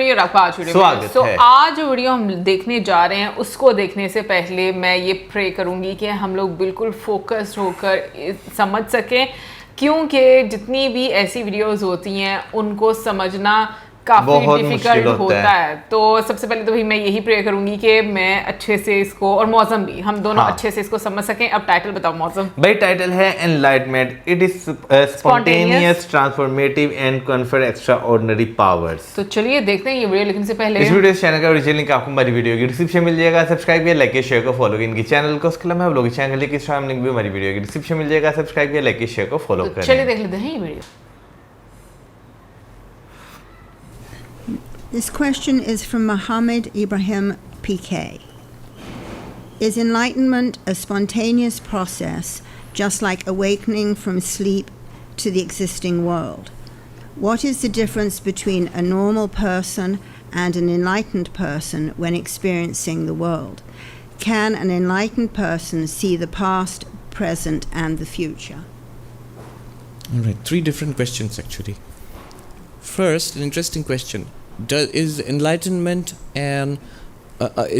नहीं, और आपका आज वीडियो में। So, आज जो वीडियो हम देखने जा रहे हैं उसको देखने से पहले मैं ये प्रे करूंगी कि हम लोग बिल्कुल फोकस्ड होकर समझ सकें, क्योंकि जितनी भी ऐसी वीडियोस होती हैं उनको समझना काफी डिफिकल्ट होता है। तो सबसे पहले तो भाई मैं यही प्रे करूंगी कि मैं अच्छे से इसको, और मौसम भी, हम दोनों अच्छे से इसको समझ सकें। अब टाइटल बताओ मौसम। भाई टाइटल है enlightenment, it is spontaneous, transformative and confer extraordinary powers. तो चलिए देखते हैं ये वीडियो, लेकिन से पहले इस वीडियो चैनल का ओरिजिनल लिंक आपको हमारी वीडियो की डिस्क्रिप्शन मिल जाएगा, सब्सक्राइब किया, लाइक किया, शेयर को फॉलो किया इनकी चैनल को। उसके अलावा हम लोग चैनल लिंक इंस्टाग्राम लिंक भी हमारी वीडियो की डिस्क्रिप्शन मिल जाएगा, सब्सक्राइब किया, लाइक किया, शेयर को फॉलो करें। चलिए देख लेते हैं ये video. This question is from Mohammed Ibrahim PK. Is enlightenment a spontaneous process, just like awakening from sleep to the existing world? What is the difference between a normal person and an enlightened person when experiencing the world? Can an enlightened person see the past, present, and the future? All right, 3 different questions actually. First, an interesting question. Is enlightenment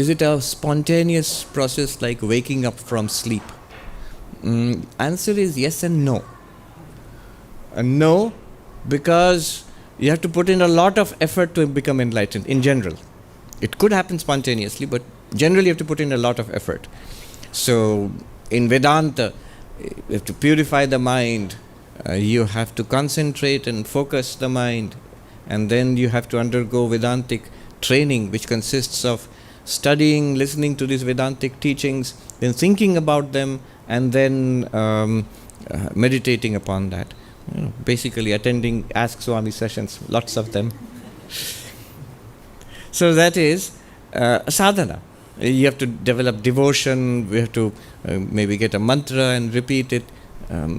is it a spontaneous process like waking up from sleep? Answer is yes and no. No, because you have to put in a lot of effort to become enlightened in general. It could happen spontaneously, but generally you have to put in a lot of effort. So in Vedanta, you have to purify the mind, you have to concentrate and focus the mind. And then you have to undergo Vedantic training, which consists of studying, listening to these Vedantic teachings, then thinking about them, and then meditating upon that. Basically attending Ask Swami sessions, lots of them. So that is sadhana. You have to develop devotion, we have to maybe get a mantra and repeat it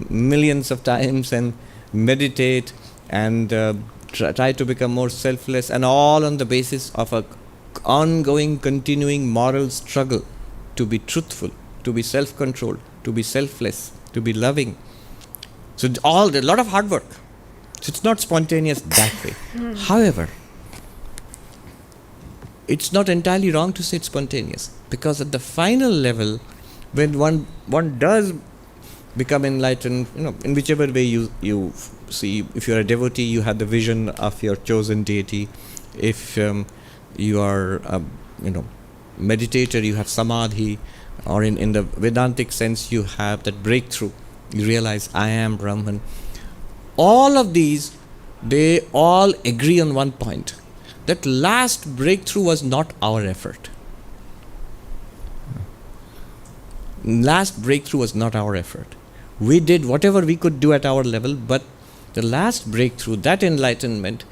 millions of times and meditate and try to become more selfless, and all on the basis of a ongoing, continuing moral struggle to be truthful, to be self-controlled, to be selfless, to be loving. So a lot of hard work. So it's not spontaneous that way. However, it's not entirely wrong to say it's spontaneous, because at the final level, when one does become enlightened, in whichever way you see. If you're a devotee, you have the vision of your chosen deity. If you are a meditator, you have samadhi, or in the Vedantic sense, you have that breakthrough. You realize I am Brahman. All of these, they all agree on one point: that last breakthrough was not our effort. Last breakthrough was not our effort. We did whatever we could do at our level, but the last breakthrough, that enlightenment,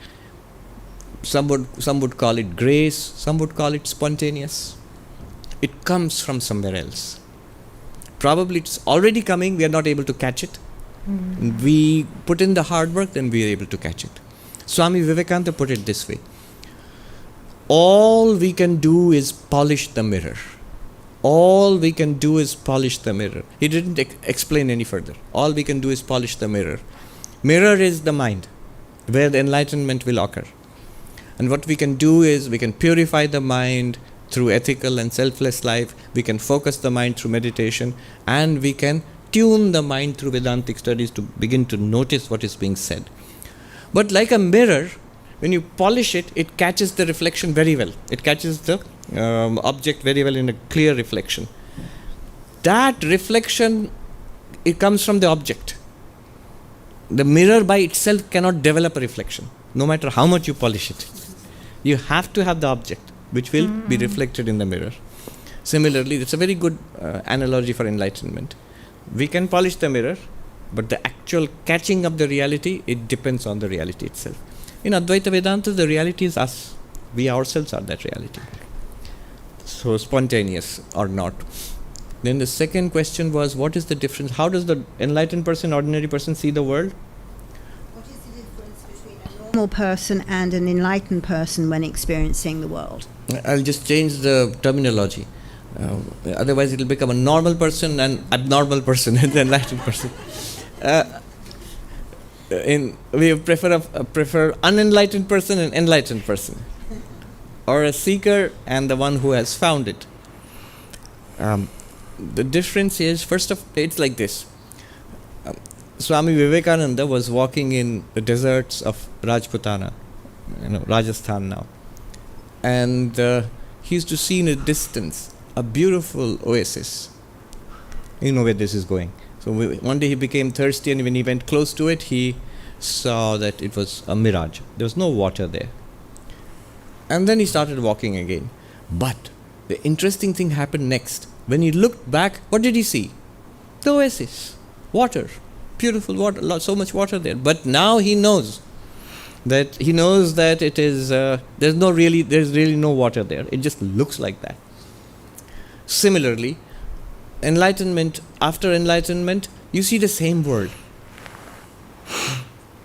some would call it grace, some would call it spontaneous. It comes from somewhere else. Probably it's already coming, we are not able to catch it. We put in the hard work, then we are able to catch it. Swami Vivekananda put it this way: all we can do is polish the mirror. All we can do is polish the mirror. He didn't explain any further. All we can do is polish the mirror. Mirror is the mind, where the enlightenment will occur. And what we can do is we can purify the mind through ethical and selfless life. We can focus the mind through meditation, and we can tune the mind through Vedantic studies to begin to notice what is being said. But like a mirror, when you polish it, it catches the reflection very well. It catches the object very well in a clear reflection. That reflection, it comes from the object. The mirror by itself cannot develop a reflection, no matter how much you polish it. You have to have the object, which will be reflected in the mirror. Similarly, it's a very good analogy for enlightenment. We can polish the mirror, but the actual catching of the reality, it depends on the reality itself. In Advaita Vedanta, the reality is us. We ourselves are that reality. So spontaneous or not. Then the second question was, what is the difference? How does the enlightened person, ordinary person see the world? What is the difference between a normal person and an enlightened person when experiencing the world? I'll just change the terminology. Otherwise it will become a normal person and abnormal person and the enlightened person. We prefer unenlightened person and enlightened person. or a seeker and the one who has found it. The difference is, first of it's like this. Swami Vivekananda was walking in the deserts of Rajputana, Rajasthan now, and he used to see in a distance a beautiful oasis. You know where this is going. So one day he became thirsty, and when he went close to it, he saw that it was a mirage. There was no water there. And then he started walking again. But the interesting thing happened next. When he looked back, what did he see? The oasis. Water. Beautiful water. So much water there. But now he knows that it is there's really no water there. It just looks like that. Similarly, enlightenment, after enlightenment, you see the same world.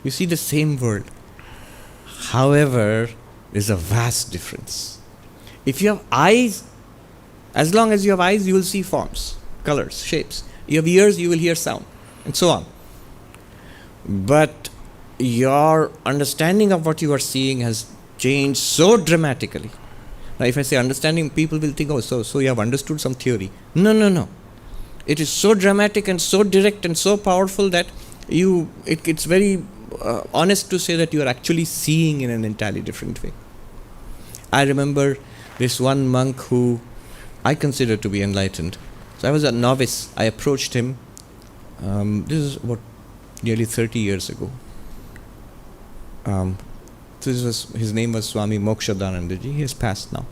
You see the same world. However, there's a vast difference. If you have eyes, as long as you have eyes, you will see forms, colors, shapes. You have ears, you will hear sound, and so on. But your understanding of what you are seeing has changed so dramatically. Now, if I say understanding, people will think, so you have understood some theory. No. It is so dramatic and so direct and so powerful that it's very honest to say that you are actually seeing in an entirely different way. I remember this one monk who I consider to be enlightened. So I was a novice. I approached him. This is nearly 30 years ago. His name was Swami Mokshadanandaji. He has passed now.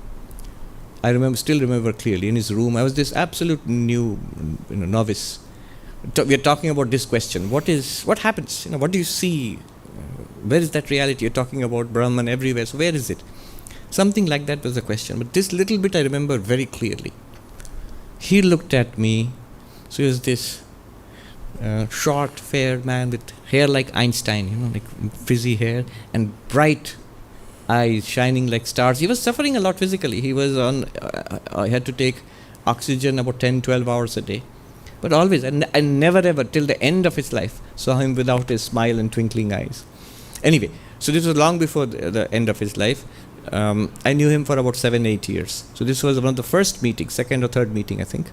I still remember clearly in his room. I was this absolute new, novice. We are talking about this question: what happens? What do you see? Where is that reality? You're talking about Brahman everywhere. So where is it? Something like that was the question. But this little bit I remember very clearly. He looked at me. So he was this short, fair man with hair like Einstein, like frizzy hair and bright eyes shining like stars. He was suffering a lot physically. He was I had to take oxygen about 10-12 hours a day. But always, and never ever, till the end of his life, saw him without his smile and twinkling eyes. Anyway, so this was long before the end of his life. I knew him for about 7-8 years. So this was one of the first meetings, second or third meeting, I think.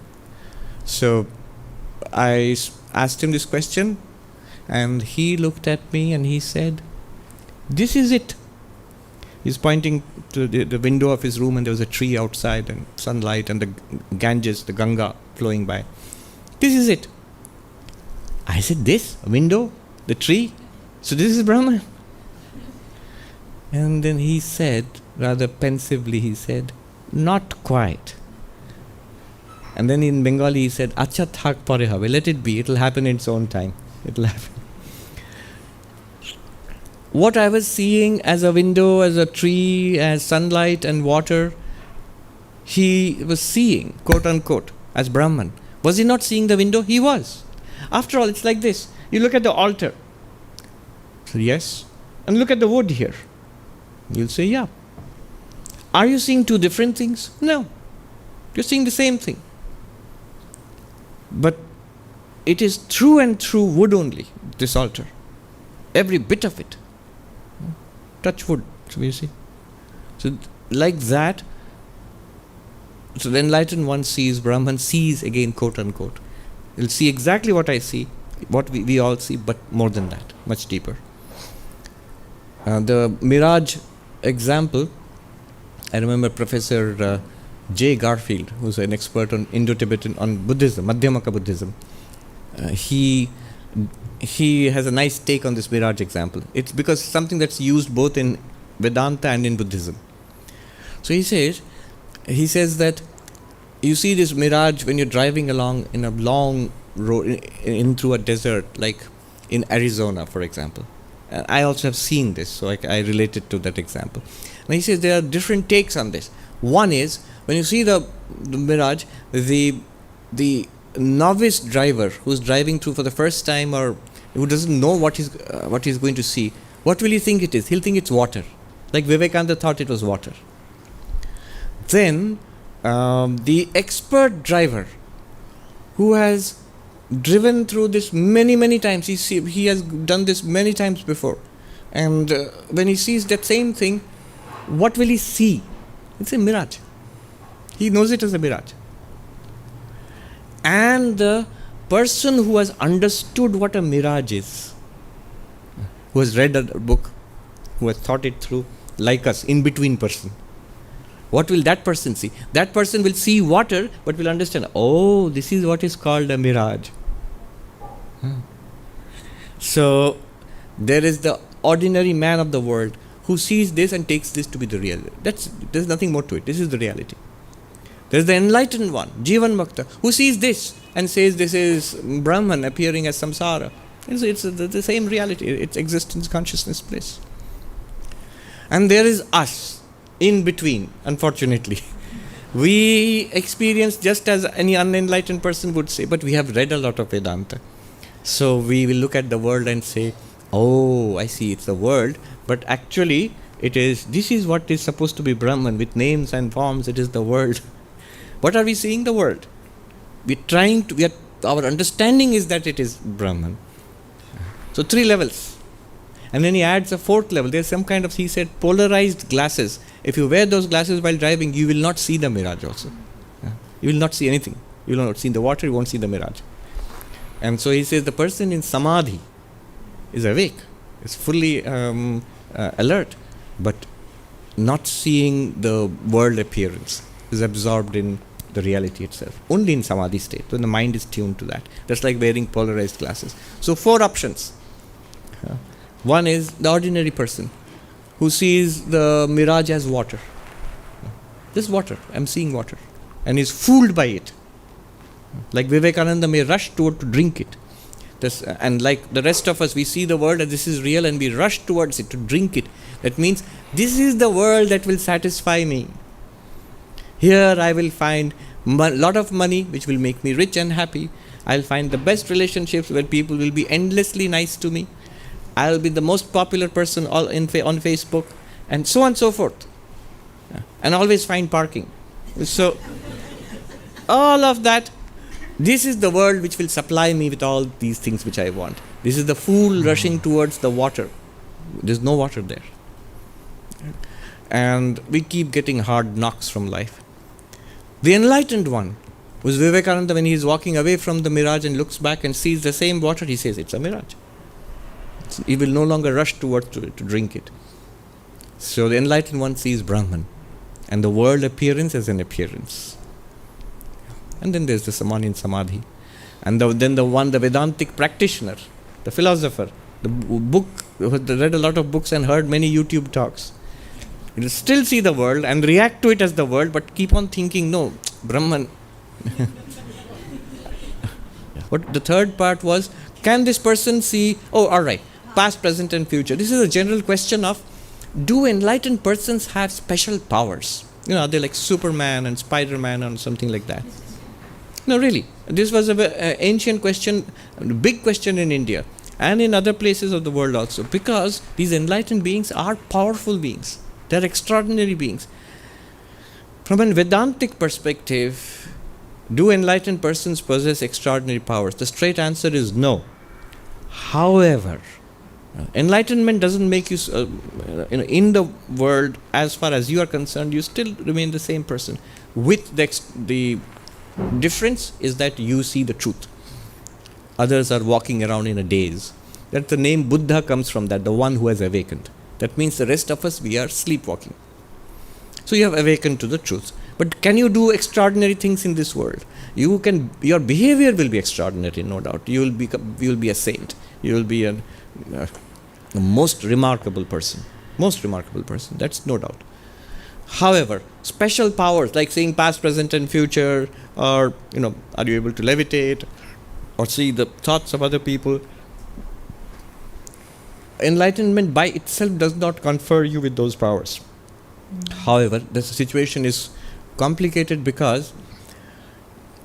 So I asked him this question, and he looked at me and he said, "This is it." He's pointing to the window of his room, and there was a tree outside and sunlight and the Ganges, the Ganga flowing by. "This is it." I said, "This? A window? The tree? So this is Brahman?" And then he said, rather pensively, he said, "Not quite." And then in Bengali he said, "Acha thak pore hobe, let it be, it will happen in its own time. It will happen." What I was seeing as a window, as a tree, as sunlight and water, he was seeing, quote unquote, as Brahman. Was he not seeing the window? He was. After all, it's like this. You look at the altar. So yes. And look at the wood here. You'll say, yeah. Are you seeing two different things? No. You're seeing the same thing. But it is true and true wood only, this altar. Every bit of it. Touch wood, so you see. So like that, so the enlightened one sees, Brahman sees, again, quote unquote. He'll see exactly what I see, what we all see, but more than that, much deeper. The mirage example, I remember Professor J. Garfield, who's an expert on Indo-Tibetan, on Buddhism, Madhyamaka Buddhism. He has a nice take on this mirage example. It's because something that's used both in Vedanta and in Buddhism. So he says that you see this mirage when you're driving along in a long road in through a desert, like in Arizona, for example. I also have seen this, so I related to that example. And he says there are different takes on this. One is, when you see the mirage, the novice driver who's driving through for the first time, or who doesn't know what he's going to see, what will he think it is? He'll think it's water. Like Vivekananda thought it was water. Then the expert driver who has driven through this many times, he has done this many times before, and when he sees that same thing, what will he see? It's a mirage. He knows it as a mirage. And the person who has understood what a mirage is, who has read a book, who has thought it through, like us, in-between person, what will that person see? That person will see water, but will understand, oh, this is what is called a mirage. So, there is the ordinary man of the world who sees this and takes this to be the real. There's nothing more to it. This is the reality. There's the enlightened one, Jivan Mukta, who sees this and says this is Brahman appearing as samsara. It's the same reality. It's existence, consciousness, bliss. And there is us, in between, unfortunately. We experience just as any unenlightened person would say, but we have read a lot of Vedanta. So we will look at the world and say, oh, I see, it's the world, but actually this is what is supposed to be Brahman, with names and forms, it is the world. What are we seeing the world? Our understanding is that it is Brahman. So 3 levels. And then he adds a 4th level. There's some kind of, he said, polarized glasses. If you wear those glasses while driving, you will not see the mirage also. You will not see anything. You will not see the water, you won't see the mirage. And so he says the person in samadhi is awake, is fully alert, but not seeing the world appearance, is absorbed in the reality itself, only in samadhi state, when the mind is tuned to that. That's like wearing polarized glasses. So 4 options. One is the ordinary person who sees the mirage as water. This water, I'm seeing water, and is fooled by it. Like Vivekananda may rush toward to drink it. And like the rest of us, we see the world as this is real and we rush towards it to drink it. That means this is the world that will satisfy me. Here I will find a lot of money which will make me rich and happy. I'll find the best relationships where people will be endlessly nice to me. I'll be the most popular person on Facebook, and so on and so forth. And always find parking. So, all of that, this is the world which will supply me with all these things which I want. This is the fool rushing towards the water. There's no water there. And we keep getting hard knocks from life. The enlightened one was Vivekananda. When he is walking away from the mirage and looks back and sees the same water, he says it's a mirage. He will no longer rush towards to drink it. So the enlightened one sees Brahman and the world appearance as an appearance. And then there's the Samani Samadhi. And then the Vedantic practitioner, the philosopher, the book, who read a lot of books and heard many YouTube talks. He will still see the world and react to it as the world, but keep on thinking, no, Brahman. But the third part was, can this person see, alright, past, present and future. This is a general question of, do enlightened persons have special powers? Are they like Superman and Spider-Man or something like that? No, really. This was an ancient question, a big question in India and in other places of the world also, because these enlightened beings are powerful beings. They are extraordinary beings. From a Vedantic perspective, do enlightened persons possess extraordinary powers? The straight answer is no. However, enlightenment doesn't make you, in the world, as far as you are concerned, you still remain the same person. With the difference is that you see the truth. Others are walking around in a daze. That the name Buddha comes from that, the one who has awakened. That means the rest of us, we are sleepwalking. So you have awakened to the truth. But can you do extraordinary things in this world? Your behavior will be extraordinary, no doubt. You will be a saint. You will be a most remarkable person. Most remarkable person. That's no doubt. However, special powers like seeing past, present and future, or are you able to levitate or see the thoughts of other people? Enlightenment by itself does not confer you with those powers. However, the situation is complicated because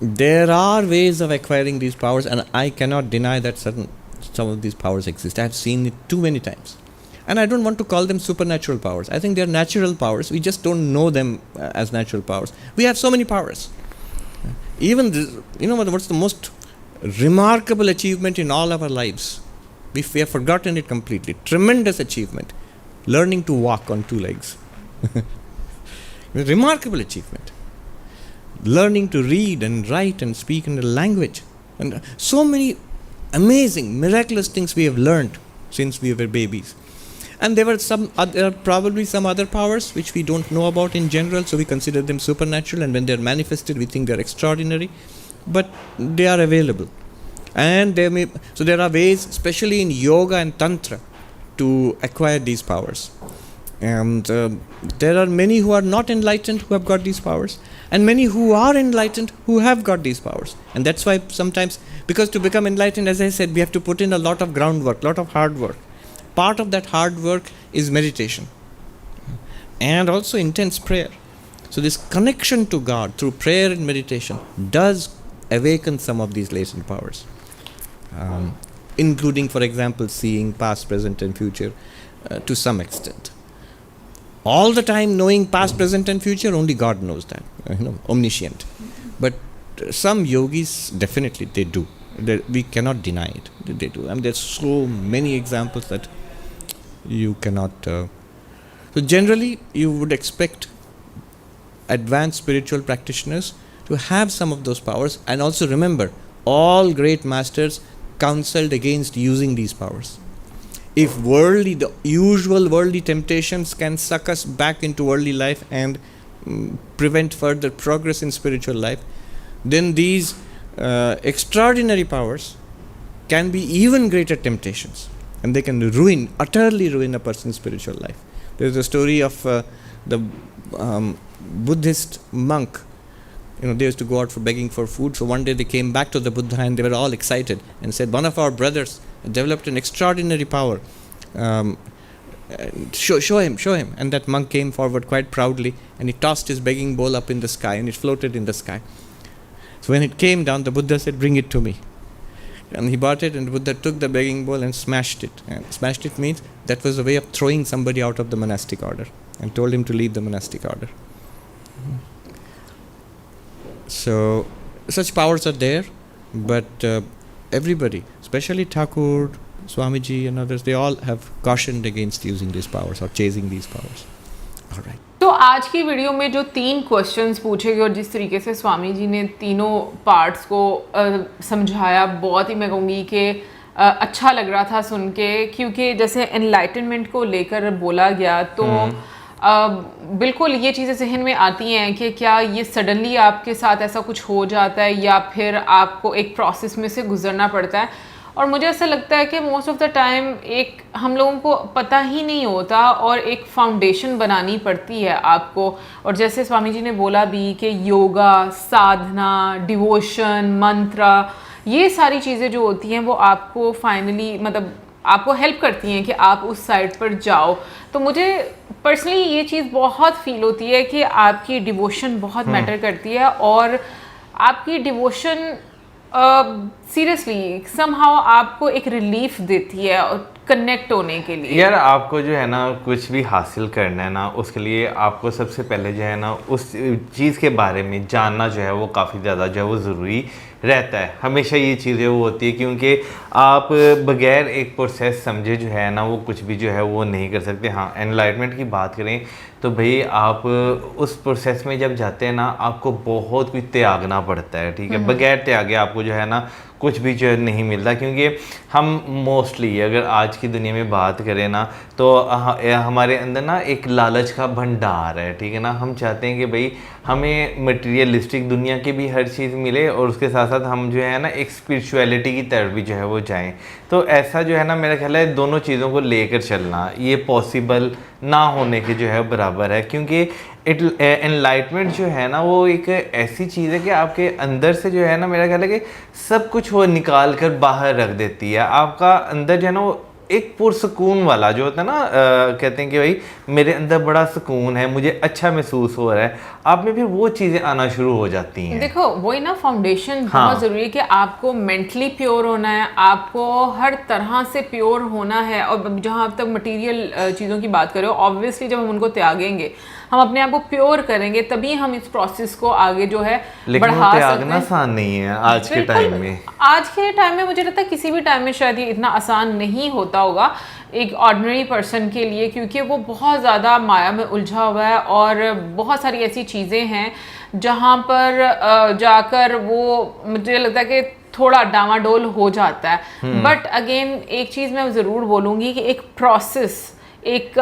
there are ways of acquiring these powers, and I cannot deny that some of these powers exist. I have seen it too many times. And I don't want to call them supernatural powers. I think they are natural powers. We just don't know them as natural powers. We have so many powers. Even this, what's the most remarkable achievement in all our lives? We have forgotten it completely. Tremendous achievement. Learning to walk on 2 legs. A remarkable achievement. Learning to read and write and speak in a language. And so many amazing, miraculous things we have learned since we were babies. And there are probably some other powers which we don't know about in general, so we consider them supernatural, and when they're manifested, we think they're extraordinary. But they are available. And so there are ways, especially in yoga and tantra, to acquire these powers. And there are many who are not enlightened who have got these powers, and many who are enlightened who have got these powers. And that's why sometimes, because to become enlightened, as I said, we have to put in a lot of groundwork, lot of hard work. Part of that hard work is meditation and also intense prayer. So this connection to God through prayer and meditation does awaken some of these latent powers, including, for example, seeing past, present and future to some extent. All the time knowing past, present and future, only God knows that, omniscient. But some yogis, definitely they do. We cannot deny it. They do. I mean, there's so many examples that you cannot. So generally, you would expect advanced spiritual practitioners to have some of those powers. And also remember, all great masters counseled against using these powers. If the usual worldly temptations can suck us back into worldly life and prevent further progress in spiritual life, then these extraordinary powers can be even greater temptations, and they can utterly ruin a person's spiritual life. There is a story of the Buddhist monk. They used to go out for begging for food. So one day they came back to the Buddha and they were all excited and said, one of our brothers developed an extraordinary power. Show him. And that monk came forward quite proudly and he tossed his begging bowl up in the sky and it floated in the sky. So when it came down, the Buddha said, bring it to me. And he brought it, and the Buddha took the begging bowl and smashed it. And smashed it means that was a way of throwing somebody out of the monastic order and told him to leave the monastic order. So such powers are there, but everybody, especially Thakur, Swamiji and others, they all have cautioned against using these powers or chasing these powers. All right. तो आज की video में जो 3 questions पूछे गए और जिस तरीके से स्वामी जी ने तीनों पार्ट्स को समझाया, बहुत ही मैं कहूँगी कि अच्छा लग रहा था सुन के, क्योंकि जैसे एनलाइटनमेंट को लेकर बोला गया तो बिल्कुल ये चीज़ें जहन में आती हैं कि क्या ये सडनली आपके साथ ऐसा कुछ हो जाता है या फिर आपको एक प्रोसेस में से गुजरना पड़ता है। और मुझे ऐसा लगता है कि मोस्ट ऑफ द टाइम एक हम लोगों को पता ही नहीं होता और एक फाउंडेशन बनानी पड़ती है आपको। और जैसे स्वामी जी ने बोला भी कि योगा, साधना, डिवोशन, मंत्र, ये सारी चीज़ें जो होती हैं वो आपको फाइनली मतलब आपको हेल्प करती हैं कि आप उस साइड पर जाओ। तो मुझे पर्सनली ये चीज़ बहुत फील होती है कि आपकी डिवोशन बहुत मैटर करती है और आपकी डिवोशन सीरियसली समहाउ आपको एक रिलीफ देती है और कनेक्ट होने के लिए। यार आपको जो है ना कुछ भी हासिल करना है ना, उसके लिए आपको सबसे पहले जो है ना उस चीज़ के बारे में जानना जो है वो काफ़ी ज़्यादा जो है वो ज़रूरी रहता है। हमेशा ये चीज़ें वो होती है क्योंकि आप बगैर एक प्रोसेस समझे जो है ना वो कुछ भी जो है वो नहीं कर सकते। हाँ, एनलाइटमेंट की बात करें तो भाई आप उस प्रोसेस में जब जाते हैं ना आपको बहुत कुछ त्यागना पड़ता है, ठीक है। बगैर त्यागे आपको जो है ना कुछ भी जो नहीं मिलता, क्योंकि हम मोस्टली अगर आज की दुनिया में बात करें ना तो हमारे अंदर ना एक लालच का भंडार है, ठीक है ना। हम चाहते हैं कि भाई हमें मटेरियलिस्टिक दुनिया की भी हर चीज़ मिले और उसके साथ साथ हम जो है ना एक स्पिरिचुअलिटी की तरफ भी जो है वो जाएं। तो ऐसा जो है ना मेरा ख्याल है दोनों चीज़ों को लेकर चलना ये पॉसिबल ना होने के जो है बराबर है, क्योंकि एनलाइटमेंट जो है ना वो एक ऐसी चीज़ है कि आपके अंदर से जो है ना मेरा ख्याल है कि सब कुछ वो निकाल कर बाहर रख देती है। आपका अंदर जो है ना वो एक पुरसकून वाला जो होता है ना, कहते हैं कि भाई मेरे अंदर बड़ा सुकून है, मुझे अच्छा महसूस हो रहा है, आप में फिर वो चीज़ें आना शुरू हो जाती हैं। देखो वही ना फाउंडेशन बहुत ज़रूरी है कि आपको मेंटली प्योर होना है, आपको हर तरह से प्योर होना है। और जहाँ तक मटेरियल चीज़ों की बात करें ऑब्वियसली जब हम उनको त्यागेंगे हम अपने आप को प्योर करेंगे, तभी हम इस प्रोसेस को आगे जो है लेकिन बढ़ा सकते त्यागना हैं। आसान नहीं है आज के टाइम में। आज के टाइम में मुझे लगता है किसी भी टाइम में शायद ये इतना आसान नहीं होता होगा एक ऑर्डिनरी पर्सन के लिए, क्योंकि वो बहुत ज़्यादा माया में उलझा हुआ है और बहुत सारी ऐसी चीज़ें हैं जहाँ पर जाकर वो मुझे लगता है कि थोड़ा डामाडोल हो जाता है। बट अगेन एक चीज़ मैं ज़रूर बोलूँगी कि एक प्रोसेस, एक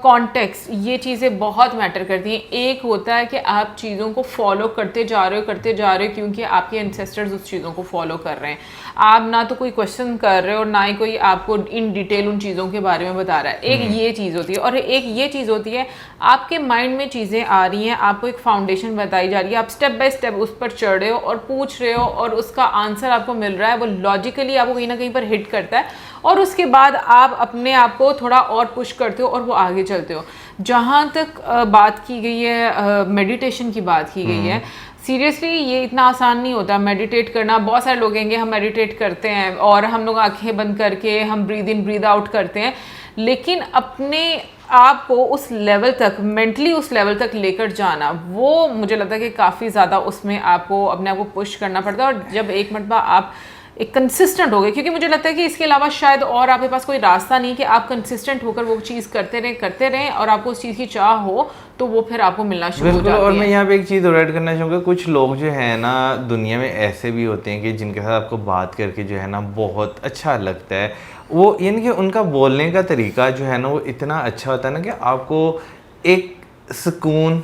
कॉन्टेक्स्ट, ये चीज़ें बहुत मैटर करती हैं। एक होता है कि आप चीज़ों को फॉलो करते जा रहे हो क्योंकि आपके एंसेस्टर्स उस चीज़ों को फॉलो कर रहे हैं। आप ना तो कोई क्वेश्चन कर रहे हो, ना ही कोई आपको इन डिटेल उन चीज़ों के बारे में बता रहा है। एक ये चीज़ होती है, और एक ये चीज़ होती है आपके माइंड में चीज़ें आ रही हैं, आपको एक फाउंडेशन बताई जा रही है, आप स्टेप बाय स्टेप उस पर चढ़ रहे हो और पूछ रहे हो, और उसका आंसर आपको मिल रहा है, वो लॉजिकली आपको कहीं ना कहीं पर हिट करता है, और उसके बाद आप अपने आप को थोड़ा और पुश करते हो और वो आगे चलते हो। जहाँ तक बात की गई है, मेडिटेशन की बात की गई है, सीरियसली ये इतना आसान नहीं होता मेडिटेट करना। बहुत सारे लोग कहेंगे हम मेडिटेट करते हैं और हम लोग आंखें बंद करके हम ब्रीद इन ब्रीद आउट करते हैं, लेकिन अपने आप को उस लेवल तक, मेंटली उस लेवल तक लेकर जाना, वो मुझे लगता है कि काफ़ी ज़्यादा उसमें आपको अपने आप को पुश करना पड़ता है। और जब एक मरतबा आप एक कंसिस्टेंट हो गए, क्योंकि मुझे लगता है कि इसके अलावा शायद और आपके पास कोई रास्ता नहीं कि आप कंसिस्टेंट होकर वो चीज़ करते रहें और आपको उस चीज़ की चाह हो, तो वो फिर आपको मिलना शुरू हो जाती है। और मैं यहाँ पे एक चीज़ और ऐड करना चाहूँगा, कुछ लोग जो है ना दुनिया में ऐसे भी होते हैं कि जिनके साथ आपको बात करके जो है ना बहुत अच्छा लगता है, वो यानी कि उनका बोलने का तरीका जो है ना वो इतना अच्छा होता है ना कि आपको एक सुकून,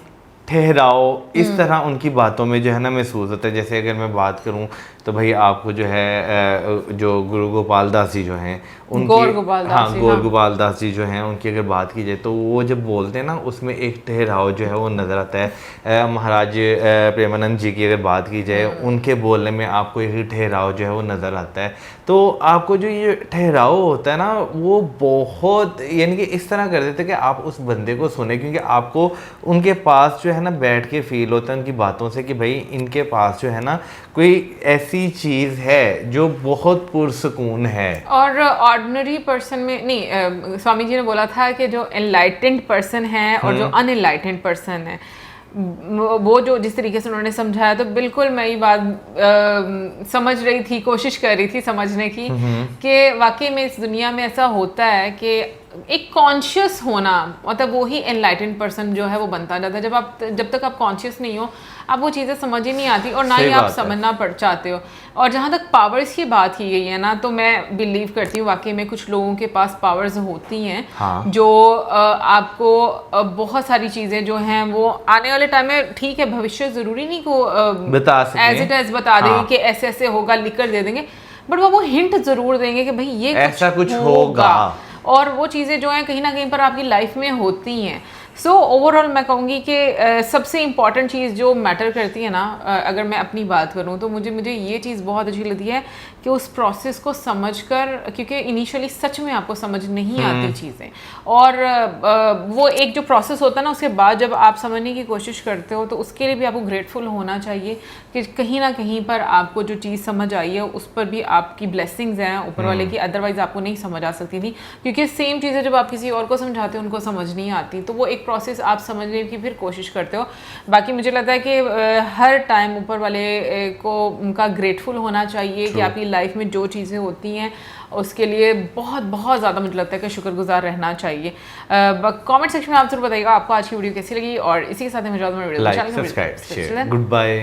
ठहराव इस तरह उनकी बातों में जो है ना महसूस होता है। जैसे अगर मैं बात करूं तो भाई आपको जो है जो गुरु गोपाल दास जी जो हैं उनकी, गौर गोपाल दास जी जो हैं उनकी अगर बात की जाए तो वो जब बोलते हैं ना उसमें एक ठहराव जो है वो नज़र आता है। महाराज प्रेमानंद जी की अगर बात की जाए उनके बोलने में आपको एक ठहराव जो है वो नज़र आता है। तो आपको जो ये ठहराव होता है ना वो बहुत यानी कि इस तरह कर देते हैं कि आप उस बंदे को सुने, क्योंकि आपको उनके पास जो है ना बैठ के फील होता है उनकी बातों से कि भाई इनके पास जो है ना कोई ऐसी चीज़ है जो बहुत पुरसुकून है। और ऑर्डिनरी पर्सन में नहीं, स्वामी जी ने बोला था कि जो एनलाइटेंड पर्सन है और जो अनएनलाइटेंड पर्सन है, वो जो जिस तरीके से उन्होंने समझाया, तो बिल्कुल मैं ये बात समझ रही थी, कोशिश कर रही थी समझने की कि वाकई में इस दुनिया में ऐसा होता है कि एक कॉन्शियस होना, मतलब वो ही एनलाइटेंड पर्सन जो है वो बनता जाता है। जब तक आप कॉन्शियस नहीं हो, आप वो चीज़ें समझ ही नहीं आती और ना ही आप समझना पड़ चाहते हो। और जहाँ तक पावर्स की बात की गई है ना, तो मैं बिलीव करती हूँ वाकई में कुछ लोगों के पास पावर्स होती हैं जो आपको बहुत सारी चीज़ें जो हैं वो आने वाले टाइम में, ठीक है भविष्य ज़रूरी नहीं को बता सकें, एज इट एज बता देंगे कि ऐसे ऐसे होगा, लिख कर दे देंगे, बट वो हिंट ज़रूर देंगे कि भाई ये ऐसा कुछ होगा। और वो चीज़ें जो हैं कहीं ना कहीं पर आपकी लाइफ में होती हैं। सो ओवरऑल मैं कहूँगी कि सबसे इम्पॉर्टेंट चीज़ जो मैटर करती है ना, अगर मैं अपनी बात करूँ तो मुझे ये चीज़ बहुत अच्छी लगती है कि उस प्रोसेस को समझकर, क्योंकि इनिशियली सच में आपको समझ नहीं आती चीज़ें, और वो एक जो प्रोसेस होता है ना उसके बाद जब आप समझने की कोशिश करते हो तो उसके लिए भी आपको ग्रेटफुल होना चाहिए कि कहीं ना कहीं पर आपको जो चीज़ समझ आई है उस पर भी आपकी ब्लेसिंग्स हैं ऊपर वाले की, अदरवाइज़ आपको नहीं समझ आ सकती थी। क्योंकि सेम चीज़ें जब आप किसी और को समझाते हो उनको समझ नहीं आती, तो वो एक प्रोसेस आप समझने की फिर कोशिश करते हो। बाकी मुझे लगता है कि हर टाइम ऊपर वाले को उनका ग्रेटफुल होना चाहिए कि आपकी लाइफ में जो चीज़ें होती हैं उसके लिए बहुत बहुत ज़्यादा मुझे लगता है कि शुक्रगुजार रहना चाहिए। कमेंट सेक्शन में आप जरूर बताइएगा आपको आज की वीडियो कैसी लगी, और इसी के साथ मैं like, subscribe, share, good bye.